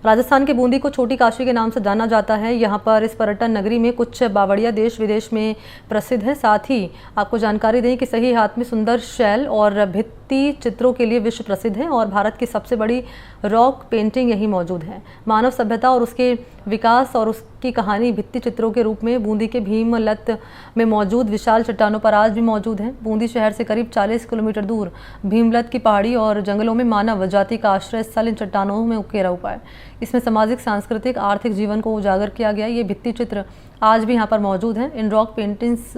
राजस्थान के बूंदी को छोटी काशी के नाम से जाना जाता है। यहाँ पर इस पर्यटन नगरी में कुछ बावड़िया देश विदेश में प्रसिद्ध है। साथ ही आपको जानकारी दें कि सही हाथ में सुंदर शैल और भित्ति चित्रों के लिए विश्व प्रसिद्ध है और भारत की सबसे बड़ी रॉक पेंटिंग यही मौजूद है। मानव सभ्यता और उसके विकास और उसकी कहानी भित्ति चित्रों के रूप में बूंदी के भीमलत में मौजूद विशाल चट्टानों पर आज भी मौजूद है। बूंदी शहर से करीब 40 किलोमीटर दूर भीमलत की पहाड़ी और जंगलों में मानव जाति का आश्रय स्थल इन चट्टानों में उकेरा हुआ है। इसमें सामाजिक, सांस्कृतिक, आर्थिक जीवन को उजागर किया गया। ये भित्ति चित्र आज भी यहाँ पर मौजूद हैं। इन रॉक पेंटिंग्स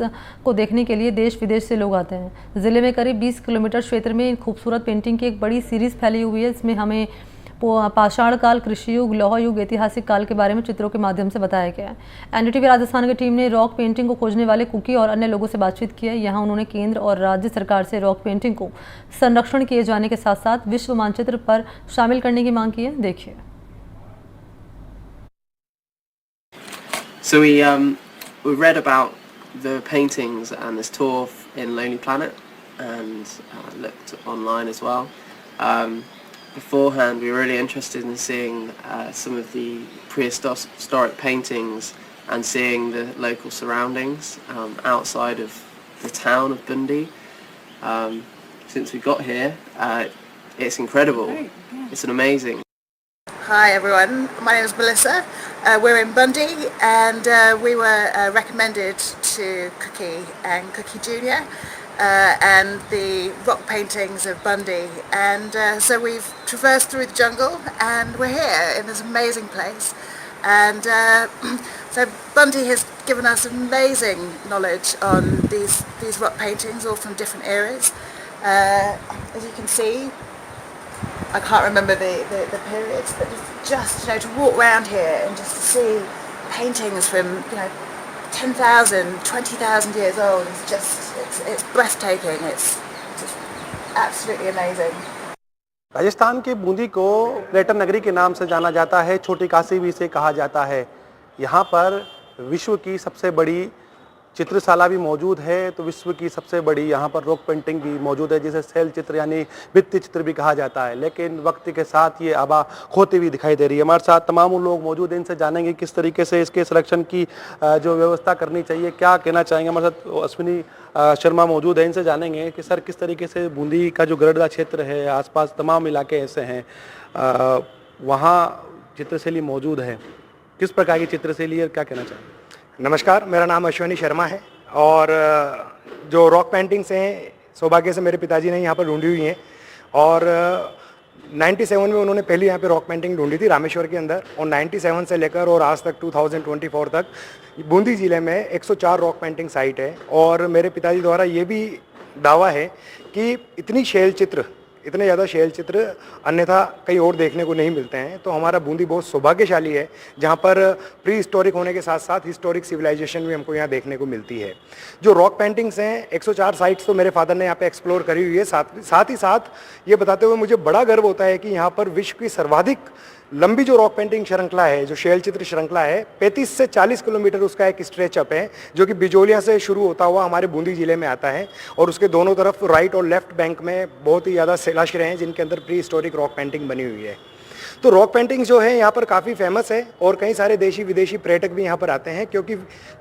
को देखने के लिए देश विदेश से लोग आते हैं। ज़िले में करीब 20 किलोमीटर क्षेत्र में इन खूबसूरत पेंटिंग की एक बड़ी सीरीज़ फैली हुई है। इसमें हमें पाषाण काल, कृषि युग, लौह युग, ऐतिहासिक काल के बारे में चित्रों के माध्यम से बताया गया है। एनडीटीवी राजस्थान की टीम ने रॉक पेंटिंग को खोजने वाले कुकी और अन्य लोगों से बातचीत की है। यहाँ उन्होंने केंद्र और राज्य सरकार से रॉक पेंटिंग को संरक्षण किए जाने के साथ साथ विश्व मानचित्र पर शामिल करने की मांग की है। देखिए। So we read about the paintings and this tour in Lonely Planet, and looked online as well. Beforehand, we were really interested in seeing some of the prehistoric paintings and seeing the local surroundings outside of the town of Bundi. Since we got here, it's incredible. It's an amazing. Hi everyone, my name is Melissa. We're in Bundy and we were recommended to Cookie and Cookie Junior and the rock paintings of Bundy, and so we've traversed through the jungle and we're here in this amazing place, and so Bundy has given us amazing knowledge on these rock paintings, all from different eras. As you can see, I can't remember the periods, but just to walk around here and just to see paintings from 10,000, 20,000 years old is just it's breathtaking. It's just absolutely amazing. Rajasthan के बूंदी को पर्यटन नगरी के नाम से जाना जाता है। छोटी काशी भी इसे कहा जाता है। यहाँ पर विश्व की सबसे बड़ी चित्रशाला भी मौजूद है, तो विश्व की सबसे बड़ी यहाँ पर रॉक पेंटिंग भी मौजूद है, जिसे शैल चित्र यानी भित्ति चित्र भी कहा जाता है। लेकिन वक्त के साथ ये आभा खोती हुई दिखाई दे रही है। हमारे साथ तमाम लोग मौजूद हैं, इनसे जानेंगे किस तरीके से इसके संरक्षण की जो व्यवस्था करनी चाहिए, क्या कहना चाहेंगे। हमारे साथ अश्विनी शर्मा मौजूद है, इनसे जानेंगे कि सर किस तरीके से बूंदी का जो गरडा क्षेत्र है, आसपास तमाम इलाके ऐसे हैं, वहाँ चित्रशैली मौजूद है, किस प्रकार की चित्रशैली है, क्या कहना चाहेंगे। नमस्कार, मेरा नाम अश्विनी शर्मा है और जो रॉक पेंटिंग्स हैं सौभाग्य से मेरे पिताजी ने यहाँ पर ढूंढी हुई हैं, और 97 में उन्होंने पहली यहाँ पे रॉक पेंटिंग ढूंढी थी रामेश्वर के अंदर, और 97 से लेकर और आज तक 2024 तक बूंदी ज़िले में 104 रॉक पेंटिंग साइट है। और मेरे पिताजी द्वारा ये भी दावा है कि इतने ज़्यादा शैल चित्र अन्यथा कहीं और देखने को नहीं मिलते हैं। तो हमारा बूंदी बहुत सौभाग्यशाली है, जहाँ पर प्री हिस्टोरिक होने के साथ साथ हिस्टोरिक सिविलाइजेशन भी हमको यहाँ देखने को मिलती है। जो रॉक पेंटिंग्स हैं 104 साइट्स तो मेरे फादर ने यहाँ पे एक्सप्लोर करी हुई है। साथ ही साथ ये बताते हुए मुझे बड़ा गर्व होता है कि यहाँ पर विश्व की सर्वाधिक लंबी जो रॉक पेंटिंग श्रृंखला है, जो शैल चित्र श्रृंखला है, 35 से 40 किलोमीटर उसका एक स्ट्रेच अप है, जो कि बिजोलिया से शुरू होता हुआ हमारे बूंदी जिले में आता है, और उसके दोनों तरफ राइट और लेफ्ट बैंक में बहुत ही ज़्यादा शिलाश्रय हैं जिनके अंदर प्री हिस्टोरिक रॉक पेंटिंग बनी हुई है। तो रॉक पेंटिंग जो है यहाँ पर काफ़ी फेमस है और कई सारे देशी विदेशी पर्यटक भी यहाँ पर आते हैं, क्योंकि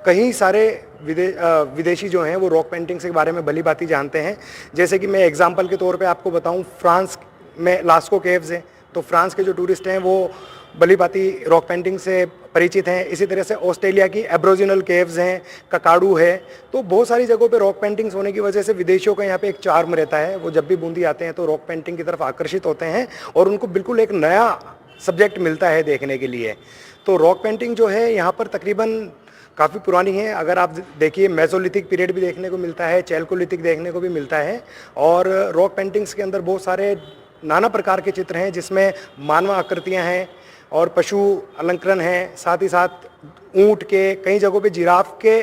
कई सारे विदेशी जो हैं वो रॉक पेंटिंग्स के बारे में भली भांति जानते हैं। जैसे कि मैं एग्जाम्पल के तौर पर आपको बताऊँ, फ्रांस में लास्को केव्स हैं, तो फ्रांस के जो टूरिस्ट हैं वो भली भांति रॉक पेंटिंग से परिचित हैं। इसी तरह से ऑस्ट्रेलिया की एब्रोजिनल केव्स हैं, ककाडू है, तो बहुत सारी जगहों पे रॉक पेंटिंग्स होने की वजह से विदेशियों का यहाँ पे एक चार्म रहता है। वो जब भी बूंदी आते हैं तो रॉक पेंटिंग की तरफ आकर्षित होते हैं और उनको बिल्कुल एक नया सब्जेक्ट मिलता है देखने के लिए। तो रॉक पेंटिंग जो है यहाँ पर तकरीबन काफ़ी पुरानी है। अगर आप देखिए मेसोलिथिक पीरियड भी देखने को मिलता है, चैल्कोलिथिक देखने को भी मिलता है, और रॉक पेंटिंग्स के अंदर बहुत सारे नाना प्रकार के चित्र हैं, जिसमें मानव आकृतियां हैं और पशु अलंकरण हैं, साथ ही साथ ऊंट के, कई जगहों पे जिराफ के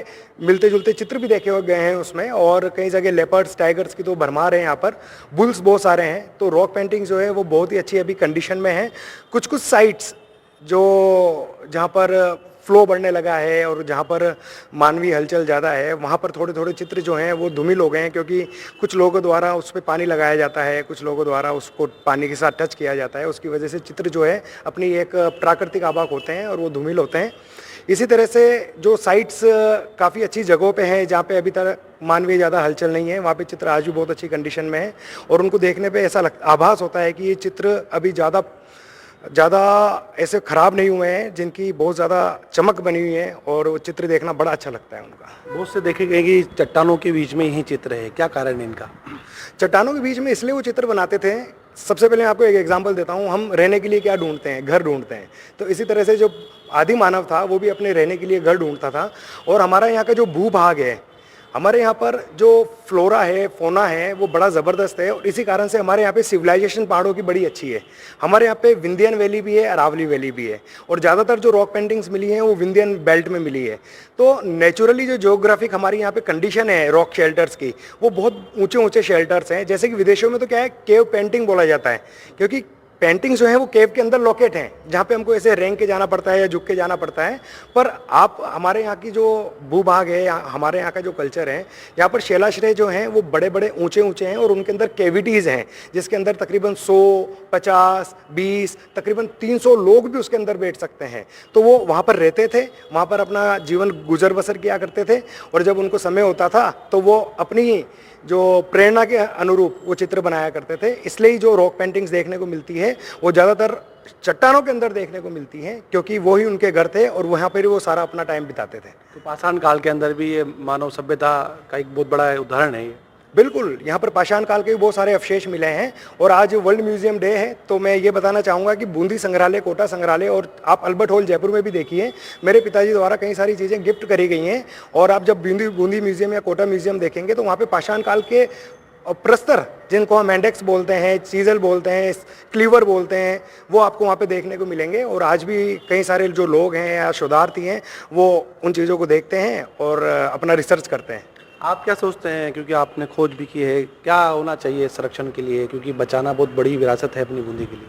मिलते जुलते चित्र भी देखे गए हैं उसमें, और कई जगह लेपर्ड्स, टाइगर्स की तो भरमार है यहाँ पर, बुल्स बहुत सारे हैं। तो रॉक पेंटिंग जो है वो बहुत ही अच्छी अभी कंडीशन में है। कुछ साइट्स जो जहाँ पर फ्लो बढ़ने लगा है और जहाँ पर मानवीय हलचल ज़्यादा है वहाँ पर थोड़े थोड़े चित्र जो हैं वो धूमिल हो गए हैं, क्योंकि कुछ लोगों द्वारा उस पर पानी लगाया जाता है, कुछ लोगों द्वारा उसको पानी के साथ टच किया जाता है। उसकी वजह से चित्र जो है अपनी एक प्राकृतिक आभा होते हैं और वो धूमिल होते हैं। इसी तरह से जो साइट्स काफ़ी अच्छी जगहों पे हैं जहाँ पे अभी तक मानवीय ज़्यादा हलचल नहीं है, वहाँ पे चित्र आज भी बहुत अच्छी कंडीशन में है और उनको देखने पे ऐसा आभास होता है कि ये चित्र अभी ज़्यादा ऐसे ख़राब नहीं हुए हैं, जिनकी बहुत ज़्यादा चमक बनी हुई है और वो चित्र देखना बड़ा अच्छा लगता है उनका। बहुत से देखे गए कि चट्टानों के बीच में यही चित्र है, क्या कारण है इनका? चट्टानों के बीच में इसलिए वो चित्र बनाते थे, सबसे पहले मैं आपको एक एग्जांपल देता हूँ। हम रहने के लिए क्या ढूंढते हैं? घर ढूंढते हैं। तो इसी तरह से जो आदि मानव था वो भी अपने रहने के लिए घर ढूंढता था। और हमारा यहाँ का जो भूभाग है, हमारे यहाँ पर जो फ्लोरा है, फोना है, वो बड़ा ज़बरदस्त है और इसी कारण से हमारे यहाँ पे सिविलाइजेशन पहाड़ों की बड़ी अच्छी है। हमारे यहाँ पे विंध्यन वैली भी है, अरावली वैली भी है और ज़्यादातर जो रॉक पेंटिंग्स मिली हैं वो विंध्यन बेल्ट में मिली है। तो नेचुरली जो जियोग्राफिक हमारी यहाँ पे कंडीशन है रॉक शेल्टर्स की, वो बहुत ऊंचे ऊंचे शेल्टर्स हैं। जैसे कि विदेशों में तो क्या है, केव पेंटिंग बोला जाता है, क्योंकि पेंटिंग जो है वो केव के अंदर लोकेट हैं, जहाँ पे हमको ऐसे रेंग के जाना पड़ता है या झुक के जाना पड़ता है। पर आप हमारे यहाँ की जो भूभाग है, हमारे यहाँ का जो कल्चर है, यहाँ पर शैलाश्रय जो हैं वो बड़े बड़े ऊंचे ऊंचे हैं और उनके अंदर कैविटीज़ हैं, जिसके अंदर तकरीबन 100, 50, 20, तकरीबन 300 लोग भी उसके अंदर बैठ सकते हैं। तो वो वहाँ पर रहते थे, वहाँ पर अपना जीवन गुजर बसर किया करते थे और जब उनको समय होता था तो वो अपनी जो प्रेरणा के अनुरूप वो चित्र बनाया करते थे। इसलिए जो रॉक पेंटिंग्स देखने को मिलती है वो ज़्यादातर चट्टानों के अंदर देखने को मिलती हैं, क्योंकि वो ही उनके घर थे और वहाँ पर वो सारा अपना टाइम बिताते थे। तो पाषाण काल के अंदर भी ये मानव सभ्यता का एक बहुत बड़ा उदाहरण है ये। बिल्कुल, यहाँ पर पाषाण काल के भी बहुत सारे अवशेष मिले हैं और आज वर्ल्ड म्यूजियम डे है, तो मैं ये बताना चाहूँगा कि बूंदी संग्रहालय, कोटा संग्रहालय और आप अल्बर्ट हॉल जयपुर में भी देखिए, मेरे पिताजी द्वारा कई सारी चीज़ें गिफ्ट करी गई हैं। और आप जब बूंदी म्यूजियम या कोटा म्यूजियम देखेंगे तो वहाँ पर पाषाण काल के प्रस्तर, जिनको हम इंडेक्स बोलते हैं, चीजल बोलते हैं, क्लीवर बोलते हैं, वो आपको वहाँ पे देखने को मिलेंगे। और आज भी कई सारे जो लोग हैं या शोधार्थी हैं वो उन चीज़ों को देखते हैं और अपना रिसर्च करते हैं। आप क्या सोचते हैं, क्योंकि आपने खोज भी की है, क्या होना चाहिए संरक्षण के लिए, क्योंकि बचाना बहुत बड़ी विरासत है अपनी बूंदी के लिए?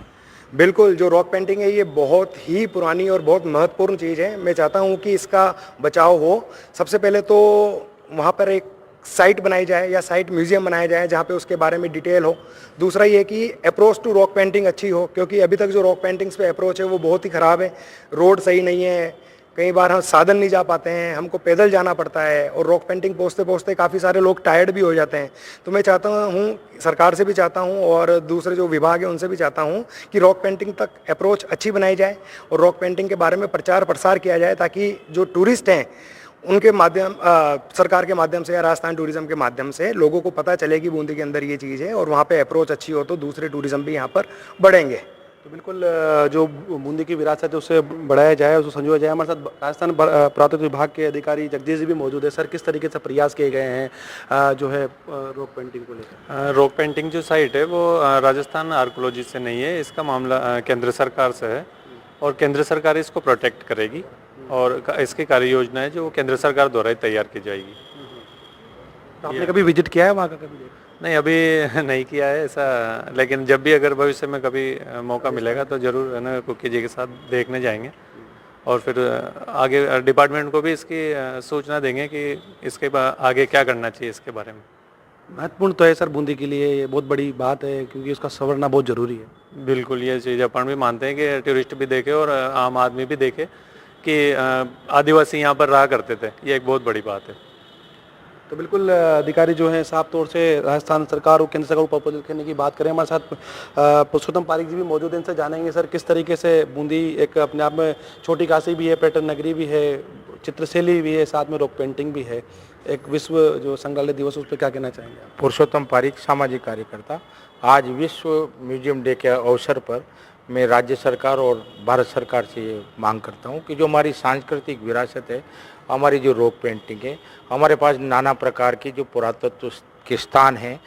बिल्कुल, जो रॉक पेंटिंग है ये बहुत ही पुरानी और बहुत महत्वपूर्ण चीज़ है। मैं चाहता हूँ कि इसका बचाव हो। सबसे पहले तो वहाँ पर एक साइट बनाई जाए या साइट म्यूजियम बनाया जाए जहाँ पे उसके बारे में डिटेल हो। दूसरा ये कि अप्रोच टू रॉक पेंटिंग अच्छी हो, क्योंकि अभी तक जो रॉक पेंटिंग्स पे अप्रोच है वो बहुत ही ख़राब है। रोड सही नहीं है, कई बार हम साधन नहीं जा पाते हैं, हमको पैदल जाना पड़ता है और रॉक पेंटिंग पहुँचते पहुँचते काफ़ी सारे लोग टायर्ड भी हो जाते हैं। तो मैं चाहता हूँ, सरकार से भी चाहता हूँ और दूसरे जो विभाग है उनसे भी चाहता हूँ कि रॉक पेंटिंग तक अप्रोच अच्छी बनाई जाए और रॉक पेंटिंग के बारे में प्रचार प्रसार किया जाए, ताकि जो टूरिस्ट हैं उनके माध्यम, सरकार के माध्यम से या राजस्थान टूरिज्म के माध्यम से लोगों को पता चले कि बूंदी के अंदर ये चीज़ है और वहाँ पे अप्रोच अच्छी हो तो दूसरे टूरिज्म भी यहाँ पर बढ़ेंगे। तो बिल्कुल जो बूंदी की विरासत है उसे बढ़ाया जाए, उसको संजोया जाए। हमारे साथ राजस्थान पुरातत्व विभाग के अधिकारी जगदीश जी भी मौजूद है। सर, किस तरीके से प्रयास किए गए हैं जो है रॉक पेंटिंग को लेकर? रॉक पेंटिंग जो साइट है वो राजस्थान आर्कोलॉजी से नहीं है, इसका मामला केंद्र सरकार से है और केंद्र सरकार इसको प्रोटेक्ट करेगी और इसकी कार्य योजना है जो केंद्र सरकार द्वारा ही तैयार की जाएगी। तो आपने कभी विजिट किया है वहाँ का? कभी नहीं, अभी नहीं किया है ऐसा, लेकिन जब भी अगर भविष्य में कभी मौका मिलेगा तो ज़रूर है ना कुकी जी के साथ देखने जाएंगे और फिर आगे डिपार्टमेंट को भी इसकी सूचना देंगे कि इसके आगे क्या करना चाहिए इसके बारे में। महत्वपूर्ण तो है सर बूंदी के लिए, ये बहुत बड़ी बात है क्योंकि उसका संवरना बहुत ज़रूरी है। बिल्कुल, ये चीज़ अपन भी मानते हैं कि टूरिस्ट भी देखे और आम आदमी भी देखे कि आदिवासी यहाँ पर रहा करते थे, ये एक बहुत बड़ी बात है। तो बिल्कुल अधिकारी जो हैं साफ तौर से राजस्थान सरकार और केंद्र सरकार को प्रपोजल करने की बात करें। हमारे साथ पुरुषोत्तम पारिक जी भी मौजूद हैं, इनसे जानेंगे सर किस तरीके से बूंदी एक अपने आप में छोटी काशी भी है, पर्यटन नगरी भी है, चित्रशैली भी है, साथ में रॉक पेंटिंग भी है, एक विश्व जो संग्रहालय दिवस उस पर क्या कहना चाहेंगे आप? पुरुषोत्तम पारिक, सामाजिक कार्यकर्ता। आज विश्व म्यूजियम डे के अवसर पर मैं राज्य सरकार और भारत सरकार से ये मांग करता हूँ कि जो हमारी सांस्कृतिक विरासत है, हमारी जो रॉक पेंटिंग है, हमारे पास नाना प्रकार की जो पुरातत्व के स्थान हैं,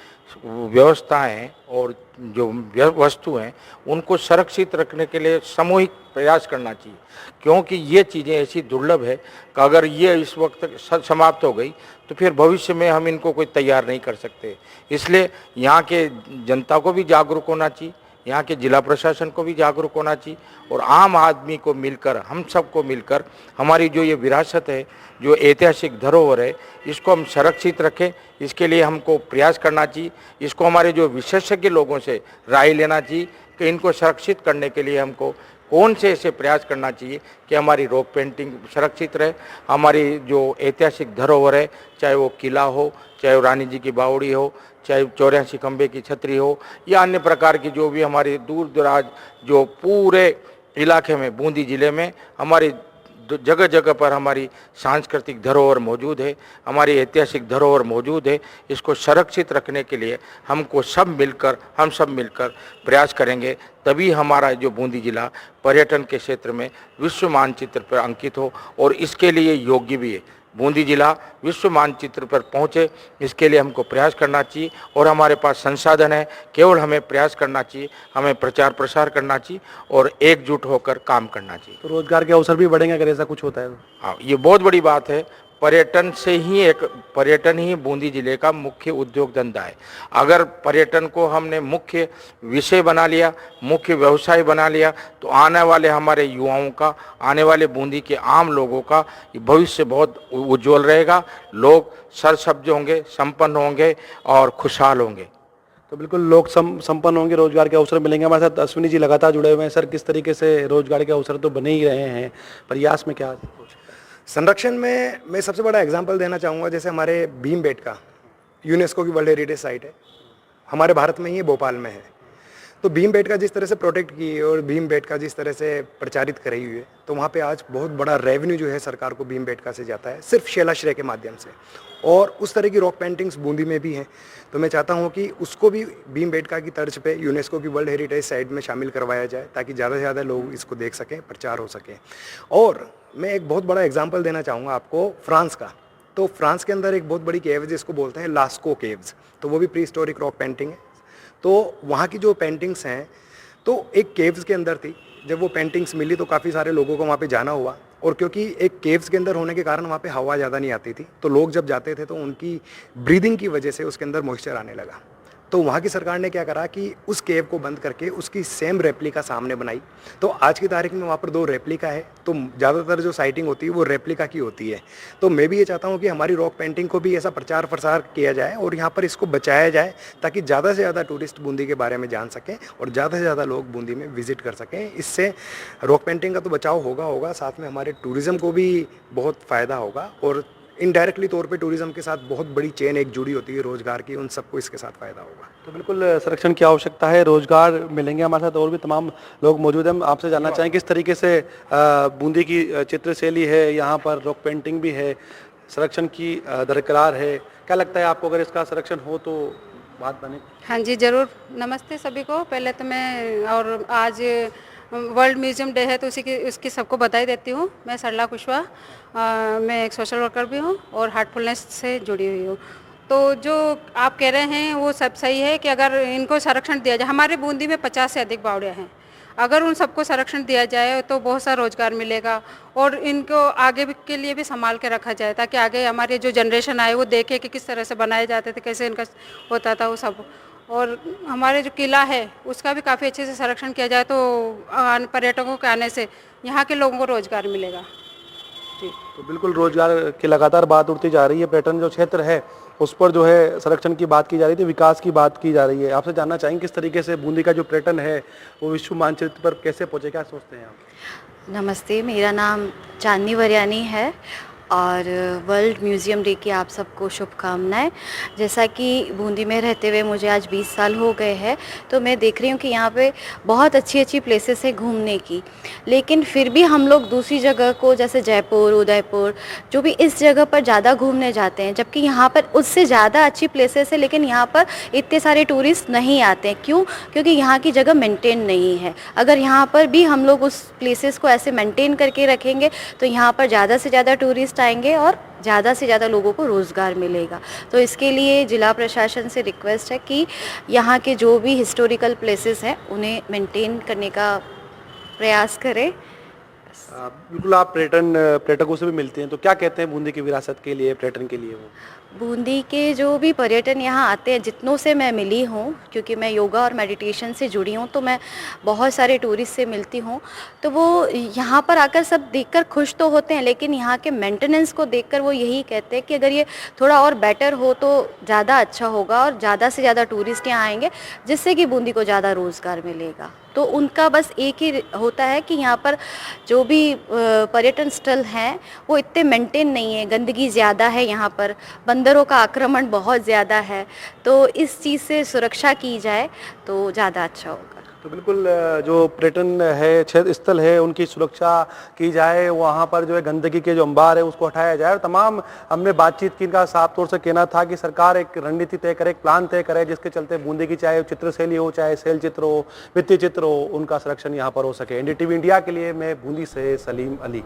व्यवस्थाएं हैं और जो वस्तु हैं, उनको संरक्षित रखने के लिए सामूहिक प्रयास करना चाहिए, क्योंकि ये चीज़ें ऐसी दुर्लभ है कि अगर ये इस वक्त समाप्त हो गई तो फिर भविष्य में हम इनको कोई तैयार नहीं कर सकते। इसलिए यहाँ के जनता को भी जागरूक होना चाहिए यहाँ के जिला प्रशासन को भी जागरूक होना चाहिए और आम आदमी को मिलकर, हम सबको मिलकर हमारी जो ये विरासत है, जो ऐतिहासिक धरोहर है, इसको हम संरक्षित रखें। इसके लिए हमको प्रयास करना चाहिए। इसको हमारे जो विशेषज्ञ लोगों से राय लेना चाहिए कि इनको संरक्षित करने के लिए हमको कौन से ऐसे प्रयास करना चाहिए कि हमारी रॉक पेंटिंग सुरक्षित रहे, हमारी जो ऐतिहासिक धरोहर है, चाहे वो किला हो, चाहे वो रानी जी की बावड़ी हो, चाहे 84 खंबे की छतरी हो, या अन्य प्रकार की जो भी हमारी दूर दराज जो पूरे इलाके में, बूंदी ज़िले में हमारी जगह जगह पर हमारी सांस्कृतिक धरोहर मौजूद है, हमारी ऐतिहासिक धरोहर मौजूद है। इसको संरक्षित रखने के लिए हम सब मिलकर प्रयास करेंगे, तभी हमारा जो बूंदी जिला पर्यटन के क्षेत्र में विश्व मानचित्र पर अंकित हो और इसके लिए योग्य भी है। बूंदी जिला विश्व मानचित्र पर पहुँचे, इसके लिए हमको प्रयास करना चाहिए और हमारे पास संसाधन है। केवल हमें प्रयास करना चाहिए, हमें प्रचार प्रसार करना चाहिए और एकजुट होकर काम करना चाहिए। तो रोजगार के अवसर भी बढ़ेंगे अगर ऐसा कुछ होता है? हाँ, ये बहुत बड़ी बात है। पर्यटन ही बूंदी जिले का मुख्य उद्योग धंधा है। अगर पर्यटन को हमने मुख्य विषय बना लिया, मुख्य व्यवसाय बना लिया, तो आने वाले हमारे युवाओं का, आने वाले बूंदी के आम लोगों का भविष्य बहुत उज्जवल रहेगा। लोग सरसब्ज होंगे, संपन्न होंगे और खुशहाल होंगे। तो बिल्कुल लोग संपन्न होंगे, रोजगार के अवसर मिलेंगे। हमारे साथ अश्विनी जी लगातार जुड़े हुए हैं। सर, किस तरीके से रोजगार के अवसर तो बने ही रहे हैं, प्रयास में क्या? संरक्षण में मैं सबसे बड़ा एग्जांपल देना चाहूँगा, जैसे हमारे भीमबेटका यूनेस्को की वर्ल्ड हेरिटेज साइट है, हमारे भारत में ही है, भोपाल में है। तो भीमबेटका जिस तरह से प्रोटेक्ट की है और भीमबेटका जिस तरह से प्रचारित कर रही है, तो वहाँ पे आज बहुत बड़ा रेवेन्यू जो है सरकार को भीमबेटका से जाता है, सिर्फ शैलाश्रय के माध्यम से। और उस तरह की रॉक पेंटिंग्स बूंदी में भी हैं। तो मैं चाहता हूँ कि उसको भी भीमबेटका की तर्ज पे यूनेस्को की वर्ल्ड हेरिटेज साइट में शामिल करवाया जाए, ताकि ज़्यादा से ज़्यादा लोग इसको देख सकें, प्रचार हो सके। और मैं एक बहुत बड़ा एग्जाम्पल देना चाहूँगा आपको फ्रांस का। तो फ्रांस के अंदर एक बहुत बड़ी केव है जिसको बोलते हैं लास्को केव्स, तो वो भी प्री हिस्टोरिक रॉक पेंटिंग है। तो वहाँ की जो पेंटिंग्स हैं, तो एक केव्स के अंदर थी। जब वो पेंटिंग्स मिली तो काफ़ी सारे लोगों को वहाँ पे जाना हुआ, और क्योंकि एक केव्स के अंदर होने के कारण वहाँ पे हवा ज़्यादा नहीं आती थी, तो लोग जब जाते थे तो उनकी ब्रीदिंग की वजह से उसके अंदर मॉइस्चर आने लगा। तो वहाँ की सरकार ने क्या करा कि उस केव को बंद करके उसकी सेम रेप्लिका सामने बनाई। तो आज की तारीख में वहाँ पर 2 रेप्लिका है, तो ज़्यादातर जो साइटिंग होती है वो रेप्लिका की होती है। तो मैं भी ये चाहता हूँ कि हमारी रॉक पेंटिंग को भी ऐसा प्रचार प्रसार किया जाए और यहाँ पर इसको बचाया जाए, ताकि ज़्यादा से ज़्यादा टूरिस्ट बूंदी के बारे में जान सकें और ज़्यादा से ज़्यादा लोग बूंदी में विजिट कर सकें। इससे रॉक पेंटिंग का तो बचाव होगा, साथ में हमारे टूरिज़्म को भी बहुत फ़ायदा होगा, और इनडायरेक्टली तौर पे टूरिज्म के साथ बहुत बड़ी चेन एक जुड़ी होती है रोजगार की, उन सबको इसके साथ फायदा होगा। तो बिल्कुल संरक्षण की आवश्यकता है, रोजगार मिलेंगे। हमारे साथ और भी तमाम लोग मौजूद हैं। हम आपसे जानना चाहें किस तरीके से बूंदी की चित्रशैली है, यहाँ पर रॉक पेंटिंग भी है, संरक्षण की दरकरार है। क्या लगता है आपको, अगर इसका संरक्षण हो तो बात बने? हाँ जी, ज़रूर। नमस्ते सभी को। पहले तो मैं, और आज वर्ल्ड म्यूज़ियम डे है तो उसकी सबको बधाई देती हूँ। मैं सरला कुशवाहा, मैं एक सोशल वर्कर भी हूँ और हार्टफुलनेस से जुड़ी हुई हूँ। तो जो आप कह रहे हैं वो सब सही है कि अगर इनको संरक्षण दिया जाए, हमारे बूंदी में 50 से अधिक बावड़ियाँ हैं, अगर उन सबको संरक्षण दिया जाए तो बहुत सारा रोजगार मिलेगा और इनको आगे के लिए भी संभाल के रखा जाए, ताकि आगे हमारी जो जनरेशन आए वो देखे कि किस तरह से बनाए जाते थे, कैसे इनका होता था वो सब। और हमारे जो किला है उसका भी काफ़ी अच्छे से संरक्षण किया जाए तो पर्यटकों के आने से यहाँ के लोगों को रोजगार मिलेगा जी। तो बिल्कुल रोजगार की लगातार बात उठती जा रही है। पर्यटन जो क्षेत्र है उस पर जो है संरक्षण की बात की जा रही थी, विकास की बात की जा रही है। आपसे जानना चाहेंगे किस तरीके से बूंदी का जो पर्यटन है वो विश्व मानचित्र पर कैसे पहुंचे, क्या सोचते हैं आप? नमस्ते, मेरा नाम चांदनी वरियानी है और वर्ल्ड म्यूज़ियम डे की आप सबको शुभकामनाएं। जैसा कि बूंदी में रहते हुए मुझे आज 20 साल हो गए हैं, तो मैं देख रही हूँ कि यहाँ पे बहुत अच्छी अच्छी प्लेसेस है घूमने की, लेकिन फिर भी हम लोग दूसरी जगह को, जैसे जयपुर, उदयपुर, जो भी इस जगह पर ज़्यादा घूमने जाते हैं, जबकि यहाँ पर उससे ज़्यादा अच्छी प्लेसेस है, लेकिन यहाँ पर इतने सारे टूरिस्ट नहीं आते हैं। क्यों? क्योंकि यहाँ की जगह मेंटेन नहीं है। अगर यहाँ पर भी हम लोग उस प्लेसेस को ऐसे मेंटेन करके रखेंगे तो यहाँ पर ज़्यादा से ज़्यादा टूरिस्ट आएंगे और ज़्यादा से ज़्यादा लोगों को रोज़गार मिलेगा। तो इसके लिए जिला प्रशासन से रिक्वेस्ट है कि यहाँ के जो भी हिस्टोरिकल प्लेसेस हैं उन्हें मेंटेन करने का प्रयास करें। बस। बिल्कुल, आप पर्यटकों से भी मिलते हैं, तो क्या कहते हैं बूंदी की विरासत के लिए, पर्यटन के लिए वो? बूंदी के जो भी पर्यटन यहाँ आते हैं, जितनों से मैं मिली हूँ, क्योंकि मैं योगा और मेडिटेशन से जुड़ी हूँ, तो मैं बहुत सारे टूरिस्ट से मिलती हूँ, तो वो यहाँ पर आकर सब देखकर खुश तो होते हैं, लेकिन यहाँ के मेंटेनेंस को देखकर वो यही कहते हैं कि अगर ये थोड़ा और बेटर हो तो ज़्यादा अच्छा होगा और ज़्यादा से ज़्यादा टूरिस्ट यहाँ आएंगे, जिससे कि बूंदी को ज़्यादा रोज़गार मिलेगा। तो उनका बस एक ही होता है कि यहाँ पर जो भी पर्यटन स्थल हैं वो इतने मेंटेन नहीं है, गंदगी ज़्यादा है, यहाँ पर बंदरों का आक्रमण बहुत ज़्यादा है, तो इस चीज़ से सुरक्षा की जाए तो ज़्यादा अच्छा होगा। तो बिल्कुल, जो पर्यटन है, क्षेत्र स्थल है, उनकी सुरक्षा की जाए, वहाँ पर जो है गंदगी के जो अंबार है उसको हटाया जाए। और तमाम हमने बातचीत की, इनका साफ तौर से कहना था कि सरकार एक रणनीति तय करे, एक प्लान तय करे, जिसके चलते बूंदी की चाहे चित्रशैली हो, चाहे शैल चित्र हो, भित्ति चित्र हो, उनका संरक्षण यहाँ पर हो सके। एनडीटीवी इंडिया के लिए मैं बूंदी से सलीम अली।